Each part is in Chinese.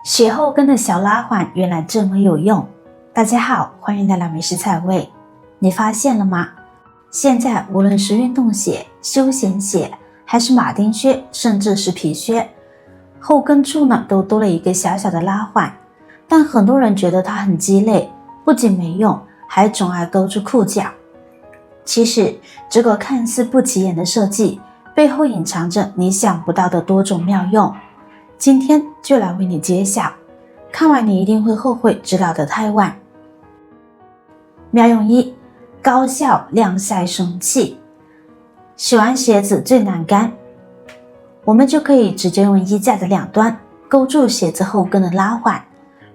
鞋后跟的小拉环原来这么有用。大家好，欢迎来到美食菜味。你发现了吗？现在无论是运动鞋、休闲鞋，还是马丁靴，甚至是皮靴，后跟处呢都多了一个小小的拉环。但很多人觉得它很鸡肋，不仅没用，还总爱勾住裤脚。其实这个看似不起眼的设计，背后隐藏着你想不到的多种妙用。今天就来为你揭晓，看完你一定会后悔知道的太晚。妙用一，高效晾晒神器。洗完鞋子最难干，我们就可以直接用衣架的两端勾住鞋子后跟的拉环，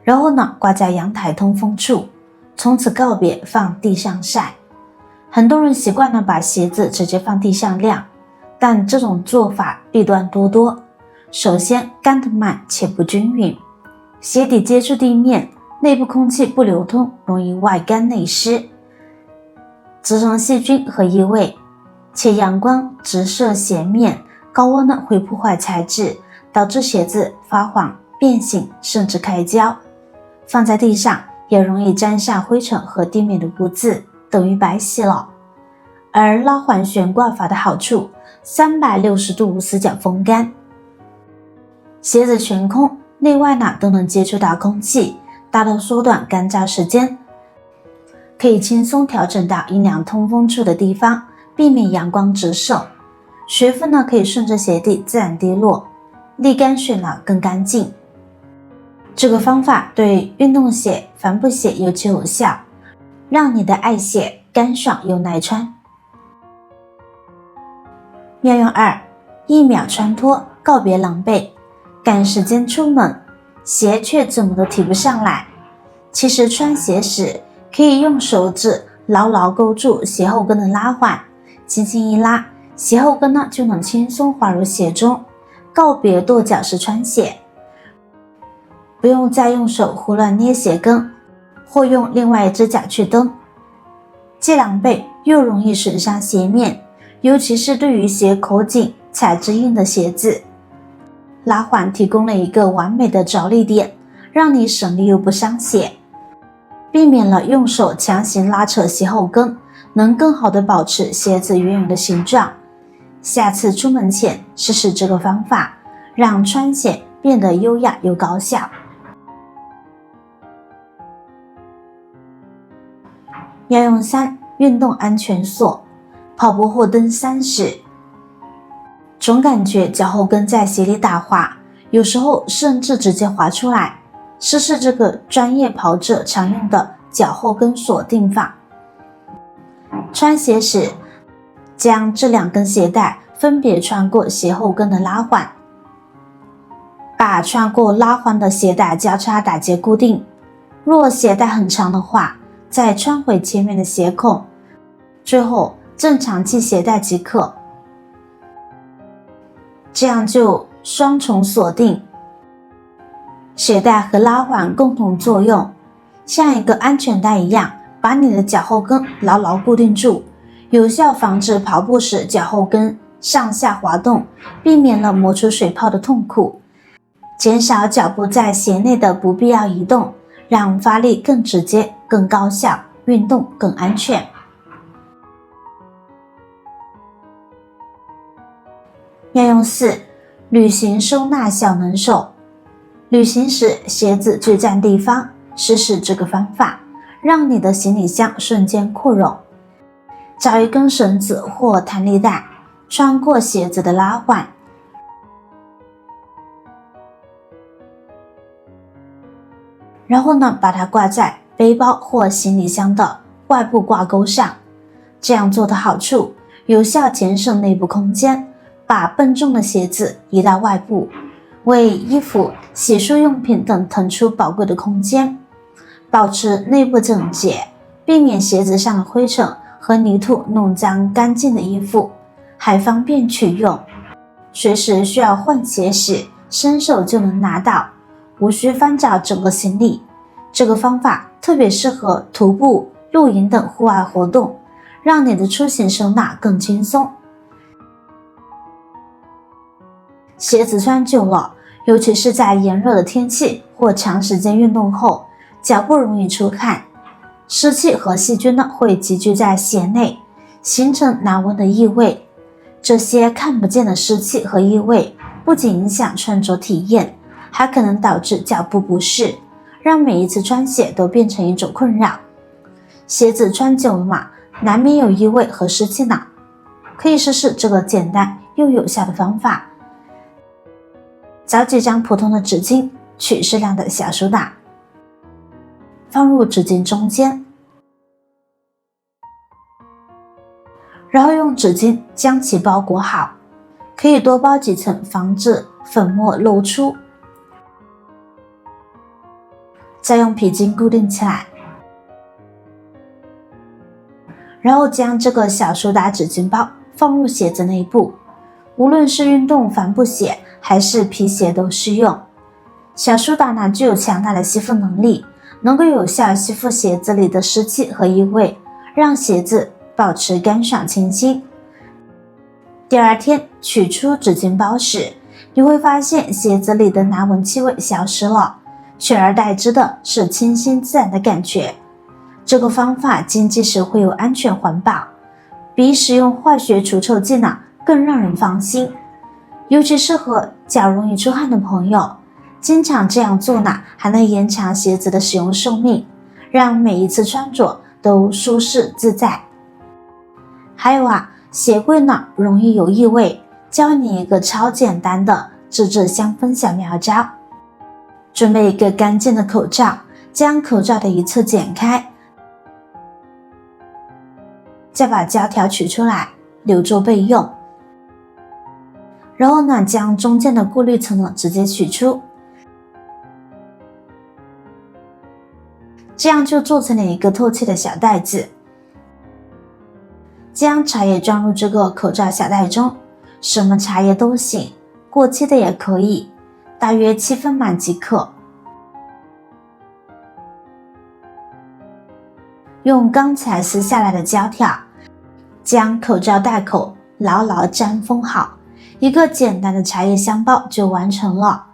然后呢挂在阳台通风处，从此告别放地上晒。很多人习惯了把鞋子直接放地上晾，但这种做法弊端多多。首先，干得慢且不均匀，鞋底接触地面，内部空气不流通，容易外干内湿，滋生细菌和异味。且阳光直射鞋面，高温呢会破坏材质，导致鞋子发黄、变形甚至开胶。放在地上也容易沾上灰尘和地面的污渍，等于白洗了。而拉环悬挂法的好处，360度无死角风干。鞋子悬空，内外呢都能接触到空气，大大缩短干燥时间，可以轻松调整到阴凉通风处的地方，避免阳光直射。水分呢可以顺着鞋底自然滴落，沥干水呢更干净。这个方法对运动鞋、帆布鞋尤其有效，让你的爱鞋干爽又耐穿。妙用二，1秒穿脱，告别狼狈。赶时间出门，鞋却怎么都提不上来。其实穿鞋时可以用手指牢牢勾住鞋后跟的拉环，轻轻一拉，鞋后跟呢就能轻松滑入鞋中，告别跺脚式穿鞋。不用再用手胡乱捏鞋跟，或用另外一只脚去蹬，既狼狈又容易损伤鞋面，尤其是对于鞋口紧、材质硬的鞋子。拉环提供了一个完美的着力点，让你省力又不伤鞋，避免了用手强行拉扯鞋后跟，能更好的保持鞋子原有的形状。下次出门前试试这个方法，让穿鞋变得优雅又高效。妙用3，运动安全锁。跑步或登山时，总感觉脚后跟在鞋里打滑，有时候甚至直接滑出来。试试这个专业跑者常用的脚后跟锁定法。穿鞋时，将这两根鞋带分别穿过鞋后跟的拉环，把穿过拉环的鞋带交叉打结固定。若鞋带很长的话，再穿回前面的鞋孔，最后正常系鞋带即可。这样就双重锁定，鞋带和拉环共同作用，像一个安全带一样，把你的脚后跟牢牢固定住，有效防止跑步时脚后跟上下滑动，避免了磨出水泡的痛苦，减少脚部在鞋内的不必要移动，让发力更直接、更高效，运动更安全。妙用4，旅行收纳小能手。旅行时鞋子最占地方，试试这个方法，让你的行李箱瞬间扩容。找一根绳子或弹力带，穿过鞋子的拉环，然后呢把它挂在背包或行李箱的外部挂钩上。这样做的好处，有效节省内部空间，把笨重的鞋子移到外部，为衣服、洗漱用品等腾出宝贵的空间，保持内部整洁，避免鞋子上的灰尘和泥土弄脏干净的衣服，还方便取用。随时需要换鞋时，伸手就能拿到，无需翻找整个行李。这个方法特别适合徒步、露营等户外活动，让你的出行收纳更轻松。鞋子穿久了，尤其是在炎热的天气或长时间运动后，脚部容易出汗，湿气和细菌呢会集聚在鞋内，形成难闻的异味。这些看不见的湿气和异味不仅影响穿着体验，还可能导致脚部不适，让每一次穿鞋都变成一种困扰。鞋子穿久了嘛，难免有异味和湿气呢。可以试试这个简单又有效的方法。找几张普通的纸巾，取适量的小苏打，放入纸巾中间，然后用纸巾将其包裹好，可以多包几层，防止粉末漏出。再用皮筋固定起来，然后将这个小苏打纸巾包放入鞋子内部，无论是运动帆布鞋还是皮鞋都适用。小苏打呢具有强大的吸附能力，能够有效吸附鞋子里的湿气和异味，让鞋子保持干爽清新。第二天取出纸巾包时，你会发现鞋子里的难闻气味消失了，取而代之的是清新自然的感觉。这个方法经济实惠又安全环保，比使用化学除臭剂呢更让人放心，尤其适合脚容易出汗的朋友。经常这样做呢，还能延长鞋子的使用寿命，让每一次穿着都舒适自在。还有鞋柜呢容易有异味，教你一个超简单的自制香氛小妙招。准备一个干净的口罩，将口罩的一侧剪开，再把胶条取出来，留作备用。然后呢，将中间的过滤层呢直接取出，这样就做成了一个透气的小袋子。将茶叶装入这个口罩小袋中，什么茶叶都行，过期的也可以，大约7分满即可。用刚才撕下来的胶条将口罩袋口牢牢粘封好，一个简单的茶叶香包就完成了。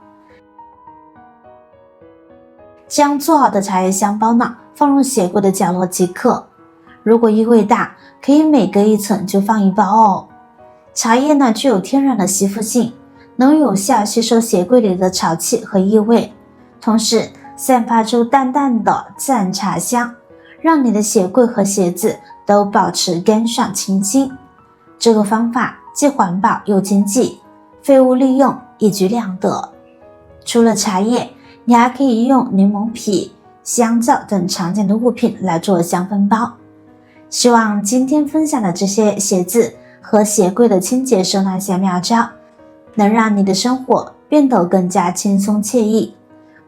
将做好的茶叶香包呢放入鞋柜的角落即可，如果异味大，可以每隔一层就放一包哦。茶叶呢具有天然的吸附性，能有效吸收鞋柜里的潮气和异味，同时散发出淡淡的自然茶香，让你的鞋柜和鞋子都保持干爽清新。这个方法既环保又经济，废物利用一举两得。除了茶叶，你还可以用柠檬皮、香皂等常见的物品来做香氛包。希望今天分享的这些鞋子和鞋柜的清洁收纳小妙招，能让你的生活变得更加轻松惬意。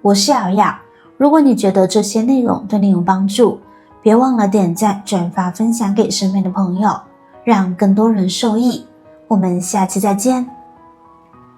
我是瑶瑶，如果你觉得这些内容对你有帮助，别忘了点赞、转发、分享给身边的朋友，让更多人受益。我们下期再见。